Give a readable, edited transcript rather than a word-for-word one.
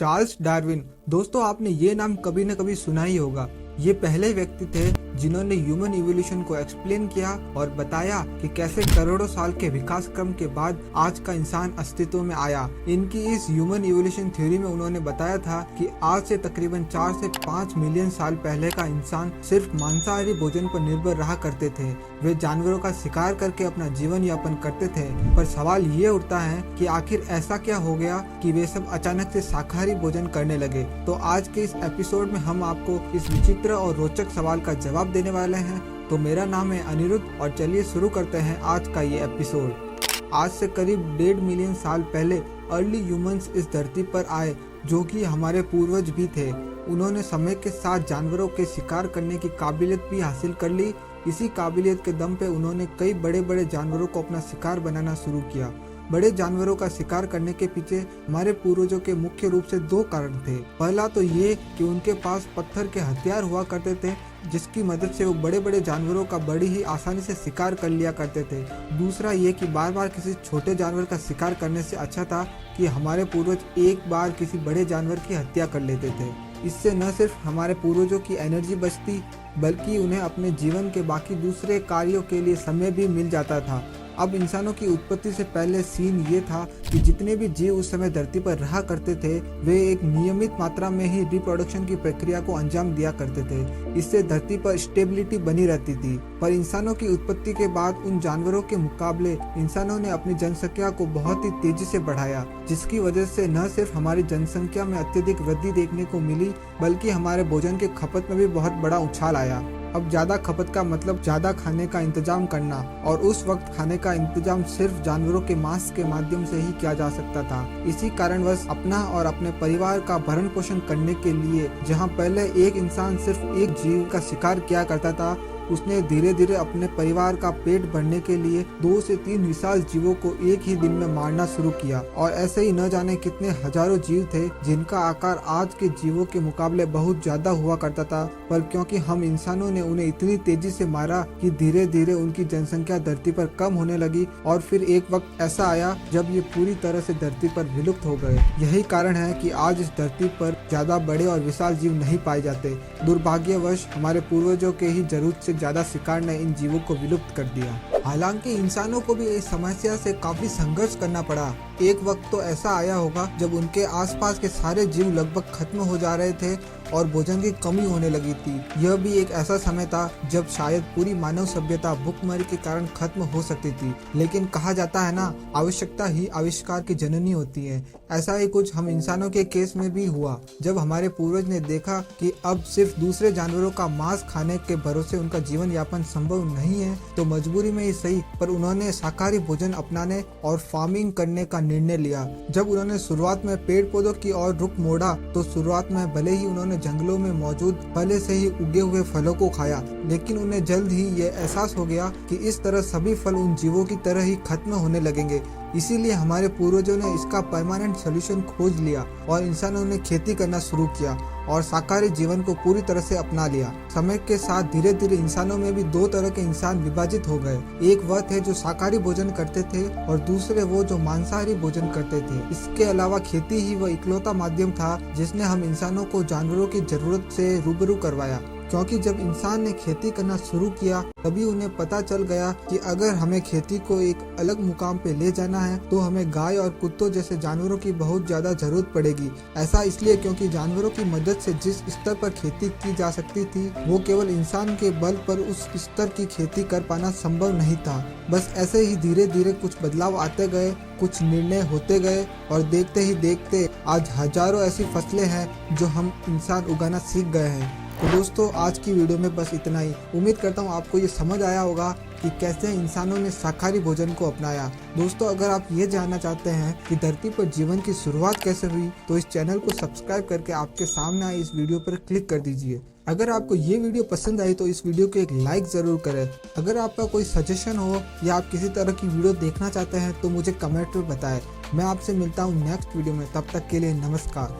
Charles Darwin. दोस्तों, आपने ये नाम कभी न कभी सुना ही होगा। ये पहले व्यक्ति थे जिन्होंने ह्यूमन इवोल्यूशन को एक्सप्लेन किया और बताया कि कैसे करोड़ों साल के विकास क्रम के बाद आज का इंसान अस्तित्व में आया। इनकी इस ह्यूमन इवोल्यूशन थ्योरी में उन्होंने बताया था कि आज से तकरीबन 4 से 5 मिलियन साल पहले का इंसान सिर्फ मांसाहारी भोजन पर निर्भर रहा करते थे। वे जानवरों का शिकार करके अपना जीवन यापन करते थे। पर सवाल ये उठता है कि आखिर ऐसा क्या हो गया कि वे सब अचानक से शाकाहारी भोजन करने लगे। तो आज के इस एपिसोड में हम आपको इस विचित्र और रोचक सवाल का जवाब देने वाले हैं। तो मेरा नाम है अनिरुद्ध और चलिए शुरू करते हैं आज का ये एपिसोड। आज से करीब 1.5 मिलियन साल पहले अर्ली ह्यूमंस इस धरती पर आए, जो कि हमारे पूर्वज भी थे। उन्होंने समय के साथ जानवरों के शिकार करने की काबिलियत भी हासिल कर ली। इसी काबिलियत के दम पे उन्होंने कई बड़े बड़े जानवरों को अपना शिकार बनाना शुरू किया। बड़े जानवरों का शिकार करने के पीछे हमारे पूर्वजों के मुख्य रूप से 2 कारण थे। पहला तो ये कि उनके पास पत्थर के हथियार हुआ करते थे, जिसकी मदद से वो बड़े बड़े जानवरों का बड़ी ही आसानी से शिकार कर लिया करते थे। दूसरा ये कि बार बार किसी छोटे जानवर का शिकार करने से अच्छा था कि हमारे पूर्वज एक बार किसी बड़े जानवर की हत्या कर लेते थे। इससे न सिर्फ हमारे पूर्वजों की एनर्जी बचती, बल्कि उन्हें अपने जीवन के बाकी दूसरे कार्यों के लिए समय भी मिल जाता था। अब इंसानों की उत्पत्ति से पहले सीन ये था कि जितने भी जीव उस समय धरती पर रहा करते थे, वे एक नियमित मात्रा में ही रिप्रोडक्शन की प्रक्रिया को अंजाम दिया करते थे। इससे धरती पर स्टेबिलिटी बनी रहती थी। पर इंसानों की उत्पत्ति के बाद उन जानवरों के मुकाबले इंसानों ने अपनी जनसंख्या को बहुत ही तेजी से बढ़ाया, जिसकी वजह से न सिर्फ हमारी जनसंख्या में अत्यधिक वृद्धि देखने को मिली, बल्कि हमारे भोजन के खपत में भी बहुत बड़ा उछाल आया। अब ज्यादा खपत का मतलब ज्यादा खाने का इंतजाम करना, और उस वक्त खाने का इंतजाम सिर्फ जानवरों के मांस के माध्यम से ही किया जा सकता था। इसी कारणवश अपना और अपने परिवार का भरण पोषण करने के लिए जहां पहले एक इंसान सिर्फ एक जीव का शिकार किया करता था, उसने धीरे धीरे अपने परिवार का पेट भरने के लिए 2 से 3 विशाल जीवों को एक ही दिन में मारना शुरू किया। और ऐसे ही न जाने कितने हजारों जीव थे जिनका आकार आज के जीवों के मुकाबले बहुत ज्यादा हुआ करता था। पर क्योंकि हम इंसानों ने उन्हें इतनी तेजी से मारा कि धीरे धीरे उनकी जनसंख्या धरती पर कम होने लगी, और फिर एक वक्त ऐसा आया जब ये पूरी तरह से धरती पर विलुप्त हो गए। यही कारण है कि आज इस धरती पर ज्यादा बड़े और विशाल जीव नहीं पाए जाते। दुर्भाग्यवश हमारे पूर्वजों के ही जरूरत से ज्यादा शिकार ने इन जीवों को विलुप्त कर दिया। हालांकि इंसानों को भी इस समस्या से काफी संघर्ष करना पड़ा। एक वक्त तो ऐसा आया होगा जब उनके आसपास के सारे जीव लगभग खत्म हो जा रहे थे और भोजन की कमी होने लगी थी। यह भी एक ऐसा समय था जब शायद पूरी मानव सभ्यता भूखमरी के कारण खत्म हो सकती थी। लेकिन कहा जाता है ना, आवश्यकता ही आविष्कार की जननी होती है। ऐसा ही कुछ हम इंसानों के केस में भी हुआ। जब हमारे पूर्वज ने देखा कि अब सिर्फ दूसरे जानवरों का मांस खाने के भरोसे उनका जीवन यापन संभव नहीं है, तो मजबूरी में ही सही, पर उन्होंने शाकाहारी भोजन अपनाने और फार्मिंग करने का निर्णय लिया। जब उन्होंने शुरुआत में पेड़ पौधों की ओर रुख मोड़ा, तो शुरुआत में भले ही उन्होंने जंगलों में मौजूद पहले से ही उगे हुए फलों को खाया, लेकिन उन्हें जल्द ही ये एहसास हो गया कि इस तरह सभी फल उन जीवों की तरह ही खत्म होने लगेंगे। इसीलिए हमारे पूर्वजों ने इसका परमानेंट सॉल्यूशन खोज लिया और इंसानों ने खेती करना शुरू किया और शाकाहारी जीवन को पूरी तरह से अपना लिया। समय के साथ धीरे धीरे इंसानों में भी 2 तरह के इंसान विभाजित हो गए। एक वह थे जो शाकाहारी भोजन करते थे और दूसरे वो जो मांसाहारी भोजन करते थे। इसके अलावा खेती ही वह इकलौता माध्यम था जिसने हम इंसानों को जानवरों की जरूरत से रूबरू करवाया। क्योंकि जब इंसान ने खेती करना शुरू किया, तभी उन्हें पता चल गया कि अगर हमें खेती को एक अलग मुकाम पे ले जाना है, तो हमें गाय और कुत्तों जैसे जानवरों की बहुत ज्यादा जरूरत पड़ेगी। ऐसा इसलिए क्योंकि जानवरों की मदद से जिस स्तर पर खेती की जा सकती थी, वो केवल इंसान के बल पर उस स्तर की खेती कर पाना संभव नहीं था। बस ऐसे ही धीरे धीरे कुछ बदलाव आते गए, कुछ निर्णय होते गए, और देखते ही देखते आज हजारों ऐसी फसलें हैं जो हम इंसान उगाना सीख गए हैं। तो दोस्तों, आज की वीडियो में बस इतना ही। उम्मीद करता हूँ आपको ये समझ आया होगा कि कैसे इंसानों ने शाकाहारी भोजन को अपनाया। दोस्तों, अगर आप ये जानना चाहते हैं कि धरती पर जीवन की शुरुआत कैसे हुई, तो इस चैनल को सब्सक्राइब करके आपके सामने आए इस वीडियो पर क्लिक कर दीजिए। अगर आपको ये वीडियो पसंद आई तो इस वीडियो को एक लाइक जरूर करें। अगर आपका कोई सजेशन हो या आप किसी तरह की वीडियो देखना चाहते हैं तो मुझे कमेंट में बताएं। मैं आपसे मिलता हूँ नेक्स्ट वीडियो में। तब तक के लिए नमस्कार।